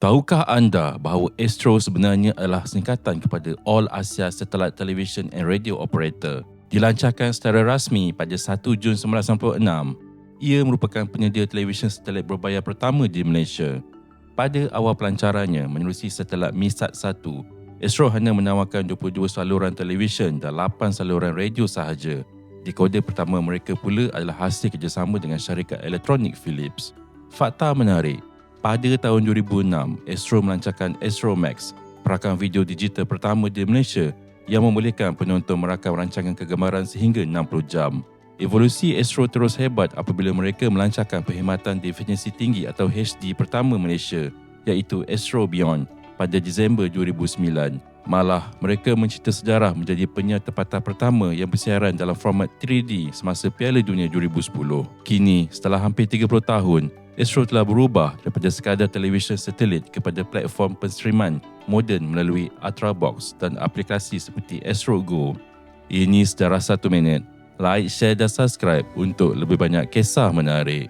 Tahukah anda bahawa Astro sebenarnya adalah singkatan kepada All Asia Satellite Television and Radio Operator? Dilancarkan secara rasmi pada 1 Jun 1996, ia merupakan penyedia televisyen satelit berbayar pertama di Malaysia. Pada awal pelancarannya menerusi satelit MISAT-1, Astro hanya menawarkan 22 saluran televisyen dan 8 saluran radio sahaja. Dekoder pertama mereka pula adalah hasil kerjasama dengan syarikat elektronik Philips. Fakta menarik, pada tahun 2006, Astro melancarkan Astro Max, perakam video digital pertama di Malaysia yang membolehkan penonton merakam rancangan kegemaran sehingga 60 jam. Evolusi Astro terus hebat apabila mereka melancarkan perkhidmatan definisi tinggi atau HD pertama Malaysia, iaitu Astro Beyond pada Disember 2009. Malah, mereka mencipta sejarah menjadi penyiar tempatan pertama yang bersiaran dalam format 3D semasa Piala Dunia 2010. Kini, setelah hampir 30 tahun, Astro telah berubah daripada sekadar televisyen satelit kepada platform penstreaman moden melalui Ultrabox dan aplikasi seperti Astro Go. Ini Sejarah 1 Minit. Like, share dan subscribe untuk lebih banyak kisah menarik.